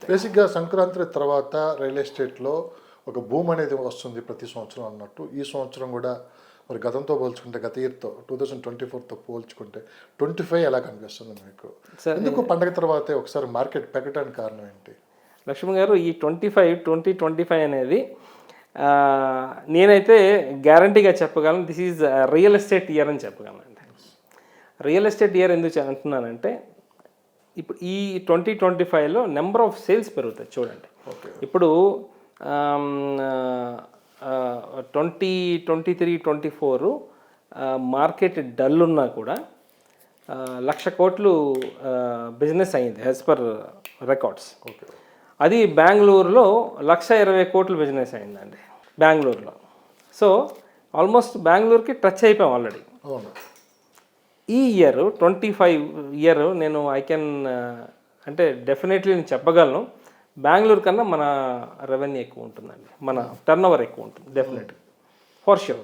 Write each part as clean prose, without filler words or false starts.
బేసిక్గా సంక్రాంతి తర్వాత రియల్ ఎస్టేట్లో ఒక భూమి అనేది వస్తుంది ప్రతి సంవత్సరం అన్నట్టు ఈ సంవత్సరం కూడా మరి గతంతో పోల్చుకుంటే గత ఇయర్తో 2024తో పోల్చుకుంటే 25 ఎలా కనిపిస్తుంది మీకు? ఎందుకు పండగ తర్వాతే ఒకసారి మార్కెట్ పెరగడానికి కారణం ఏంటి? లక్ష్మణ్ గారు, ఈ 2025 అనేది నేనైతే గ్యారంటీగా చెప్పగలను, this is real estate year అని చెప్పగలను అండి. రియల్ ఎస్టేట్ ఇయర్ ఎందుకు అంటున్నానంటే, ఇప్పుడు ఈ 2025లో నెంబర్ ఆఫ్ సేల్స్ పెరుగుతాయి చూడండి. ఇప్పుడు 2023-24 మార్కెట్ డల్ ఉన్నా కూడా 1,00,000 కోట్లు బిజినెస్ అయింది యాజ్ పర్ రికార్డ్స్. అది బెంగళూరులో 1,20,000 కోట్లు బిజినెస్ అయిందండి బెంగళూరులో. సో ఆల్మోస్ట్ బెంగళూరుకి టచ్ అయిపోయాం ఆల్రెడీ. ఈ ఇయర్ 25 ఇయర్ నేను అంటే డెఫినెట్లీ నేను చెప్పగలను, బెంగళూరు కన్నా మన రెవెన్యూ ఎక్కువ ఉంటుందండి, మన టర్న్ ఓవర్ ఎక్కువ ఉంటుంది డెఫినెట్గా, ఫర్ ష్యూర్.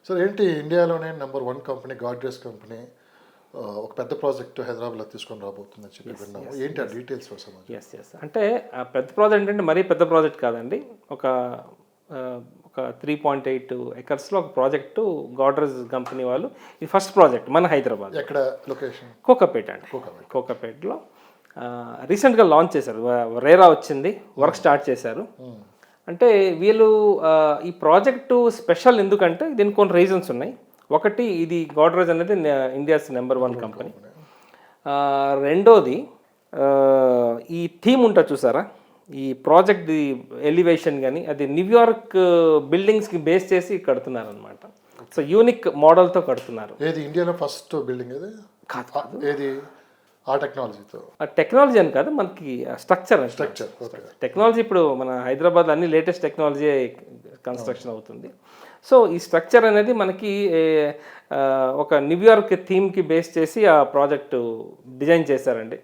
సార్ ఏంటి ఇండియాలోనే నెంబర్ 1 కంపెనీ గాడ్రేజ్ కంపెనీ ఒక పెద్ద ప్రాజెక్ట్ హైదరాబాద్లో తీసుకొని రాబోతుందని చెప్పి విన్నాము. ఏంటి ఆ డీటెయిల్స్ కోసం? ఎస్ అంటే ఆ పెద్ద ప్రాజెక్ట్ అంటే మరీ పెద్ద ప్రాజెక్ట్ కాదండి. ఒక 3.8 ఎకర్స్లో ఒక ప్రాజెక్టు గాడ్రేజ్ కంపెనీ వాళ్ళు, ఇది ఫస్ట్ ప్రాజెక్ట్ మన హైదరాబాద్. ఎక్కడ లొకేషన్? కోకాపేట అండి. కోకాపేటలో రీసెంట్గా లాంచ్ చేశారు, రేరా వచ్చింది, వర్క్ స్టార్ట్ చేశారు. అంటే వీళ్ళు ఈ ప్రాజెక్టు స్పెషల్ ఎందుకంటే దీనికి కొన్ని రీజన్స్ ఉన్నాయి. ఒకటి, ఇది గాడ్రేజ్ అనేది ఇండియాస్ నెంబర్ 1 కంపెనీ. రెండోది, ఈ థీమ్ ఉంటుంది చూసారా, ఈ ప్రాజెక్ట్ ఎలివేషన్ కానీ అది న్యూయార్క్ బిల్డింగ్స్కి బేస్ చేసి కడుతున్నారు అనమాట. సో యూనిక్ మోడల్తో కడుతున్నారు. ఏది ఇండియాలో ఫస్ట్ బిల్డింగ్ ఏది? కాదు, ఏది ఆ టెక్నాలజీతో? ఆ టెక్నాలజీ అని కాదు, మనకి స్ట్రక్చర్ టెక్నాలజీ. ఇప్పుడు మన హైదరాబాద్ అన్ని లేటెస్ట్ టెక్నాలజీ కన్స్ట్రక్షన్ అవుతుంది. సో ఈ స్ట్రక్చర్ అనేది మనకి ఒక న్యూయార్క్ థీమ్కి బేస్ చేసి ఆ ప్రాజెక్టు డిజైన్ చేశారండి.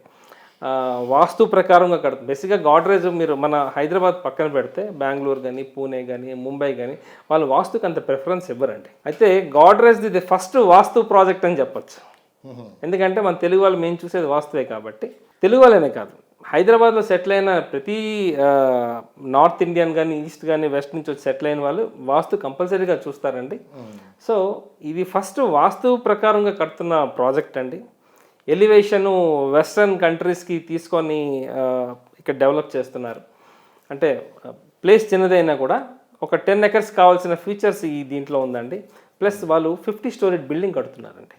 వాస్తు ప్రకారంగా కడుతుంది. బేసిక్గా గాడ్రేజ్ మీరు మన హైదరాబాద్ పక్కన పెడితే బెంగళూరు కానీ, పూణే కానీ, ముంబై కానీ వాళ్ళు వాస్తుకి అంత ప్రిఫరెన్స్ ఇవ్వరండి. అయితే గాడ్రేజ్ ఇది ఫస్ట్ వాస్తు ప్రాజెక్ట్ అని చెప్పచ్చు. ఎందుకంటే మన తెలుగు వాళ్ళు మేము చూసేది వాస్తువే కాబట్టి, తెలుగు వాళ్ళనే కాదు, హైదరాబాద్లో సెటిల్ అయిన ప్రతి నార్త్ ఇండియన్ కానీ, ఈస్ట్ కానీ, వెస్ట్ నుంచి వచ్చి సెటిల్ అయిన వాళ్ళు వాస్తు కంపల్సరీగా చూస్తారండి. సో ఇది ఫస్ట్ వాస్తు ప్రకారంగా కడుతున్న ప్రాజెక్ట్ అండి. ఎలివేషను వెస్ట్రన్ కంట్రీస్కి తీసుకొని ఇక్కడ డెవలప్ చేస్తున్నారు. అంటే ప్లేస్ చిన్నదైనా కూడా ఒక 10 ఎకర్స్ కావాల్సిన ఫీచర్స్ ఈ దీంట్లో ఉందండి. ప్లస్ వాళ్ళు 50 స్టోరీడ్ బిల్డింగ్ కడుతున్నారండి.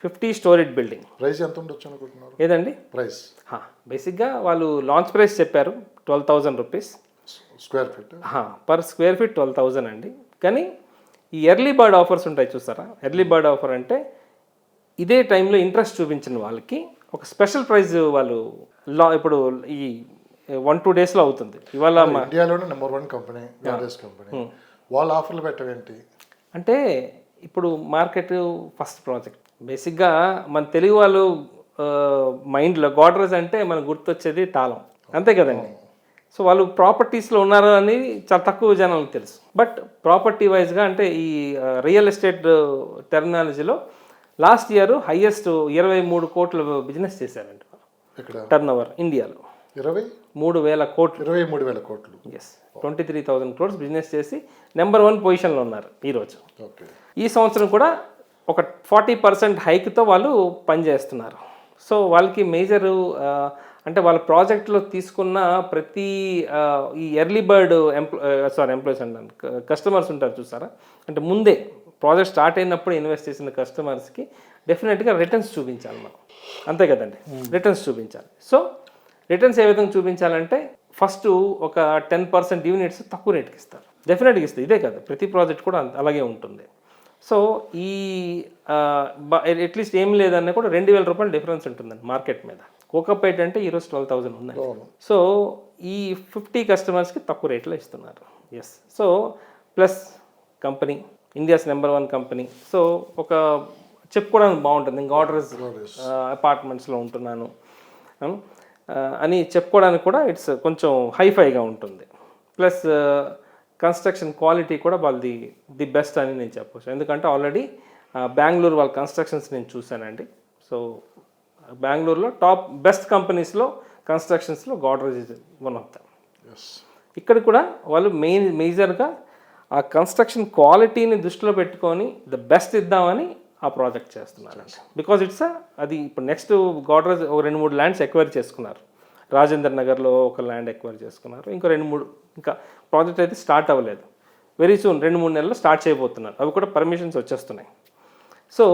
50 స్టోరీడ్ బిల్డింగ్. ప్రైస్ ఎంత ఉండొచ్చు అనుకుంటున్నారు? ఏదండి ప్రైస్? బేసిక్గా వాళ్ళు లాంచ్ ప్రైస్ చెప్పారు 12,000 rupees square feet. Per square feet 12,000 అండి. కానీ ఈ ఎర్లీ బర్డ్ ఆఫర్స్ ఉంటాయి చూసారా, ఎర్లీ బర్డ్ ఆఫర్ అంటే ఇదే టైంలో ఇంట్రెస్ట్ చూపించిన వాళ్ళకి ఒక స్పెషల్ ప్రైజ్ వాళ్ళు ఇప్పుడు ఈ 1-2 డేస్లో అవుతుంది. ఇవాళ ఇండియాలోనే నెంబర్ 1 కంపెనీ గాడ్రేజ్ కంపెనీ, వాళ్ళ ఆఫర్లు పెట్టవేంటి అంటే, ఇప్పుడు మార్కెట్ ఫస్ట్ ప్రాజెక్ట్ బేసిక్గా మన తెలుగు వాళ్ళు మైండ్లో గాడ్రేజ్ అంటే మనకు గుర్తొచ్చేది తాళం, అంతే కదండి. సో వాళ్ళు ప్రాపర్టీస్లో ఉన్నారు అని చాలా తక్కువ జనాలకు తెలుసు. బట్ ప్రాపర్టీ వైజ్గా అంటే ఈ రియల్ ఎస్టేట్ టెర్మినాలజీలో లాస్ట్ ఇయర్ హైయెస్ట్ 23 కోట్ల బిజినెస్ చేశారండి టర్న్ ఓవర్ ఇండియాలో. 23,000 కోట్లు. 23,000 కోట్లు. ఎస్, 23,000 క్రోర్స్ బిజినెస్ చేసి నెంబర్ 1 పొజిషన్లో ఉన్నారు ఈరోజు. ఈ సంవత్సరం కూడా ఒక 40% హైక్తో వాళ్ళు పనిచేస్తున్నారు. సో వాళ్ళకి మేజరు అంటే వాళ్ళ ప్రాజెక్ట్లో తీసుకున్న ప్రతి ఈ ఎర్లీ బర్డ్ ఎంప్లాయీస్ అంటారు, కస్టమర్స్ ఉంటారు చూసారా, అంటే ముందే ప్రాజెక్ట్ స్టార్ట్ అయినప్పుడు ఇన్వెస్ట్ చేసిన కస్టమర్స్కి డెఫినెట్గా రిటర్న్స్ చూపించాలి మనం, అంతే కదండి. రిటర్న్స్ చూపించాలి. సో రిటర్న్స్ ఏ విధంగా చూపించాలంటే ఫస్ట్ ఒక 10% యూనిట్స్ తక్కువ రేట్కి ఇస్తారు, డెఫినెట్గా ఇస్తారు. ఇదే కదా, ప్రతి ప్రాజెక్ట్ కూడా అలాగే ఉంటుంది. సో ఈ అట్లీస్ట్ ఏం లేదన్నా కూడా 2,000 రూపాయలు డిఫరెన్స్ ఉంటుందండి మార్కెట్ మీద. కోకాపేట అంటే ఈరోజు 12,000 ఉన్నాయి. సో ఈ 50 కస్టమర్స్కి తక్కువ రేట్లో ఇస్తున్నారు. Yes, so plus company India's number 1 కంపెనీ. సో ఒక చెప్పుకోవడానికి బాగుంటుంది, గాడ్రేజ్ అపార్ట్మెంట్స్లో ఉంటున్నాను అని చెప్పుకోవడానికి కూడా ఇట్స్ కొంచెం హైఫైగా ఉంటుంది. ప్లస్ కన్స్ట్రక్షన్ క్వాలిటీ కూడా వాళ్ళది ది బెస్ట్ అని నేను చెప్పవచ్చు. ఎందుకంటే ఆల్రెడీ బెంగళూరు వాళ్ళ కన్స్ట్రక్షన్స్ నేను చూశానండి. సో బెంగళూరులో టాప్ బెస్ట్ కంపెనీస్లో కన్స్ట్రక్షన్స్లో Godrej is one of them. Yes. ఇక్కడ కూడా వాళ్ళు మేజర్గా ఆ కన్స్ట్రక్షన్ క్వాలిటీని దృష్టిలో పెట్టుకొని ద బెస్ట్ ఇద్దామని ఆ ప్రాజెక్ట్ చేస్తున్నారండి. బికాజ్ అది ఇప్పుడు నెక్స్ట్ గోడ్రేజ్ ఒక 2-3 ల్యాండ్స్ ఎక్వైర్ చేసుకున్నారు. రాజేంద్ర నగర్లో ఒక ల్యాండ్ ఎక్వైర్ చేసుకున్నారు. ఇంకా 2-3 ఇంకా ప్రాజెక్ట్ అయితే స్టార్ట్ అవ్వలేదు. వెరీ సూన్ 2-3 నెలల్లో స్టార్ట్ చేయబోతున్నారు. అవి కూడా పర్మిషన్స్ వచ్చేస్తున్నాయి. సో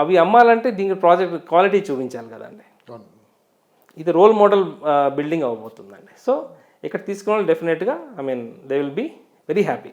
అవి అమ్మాలంటే దీనికి ప్రాజెక్ట్ క్వాలిటీ చూపించాలి కదండి. అవును. ఇది రోల్ మోడల్ బిల్డింగ్ అవ్వబోతుందండి. సో ఇక్కడ తీసుకున్న వాళ్ళు డెఫినెట్గా they will be very happy.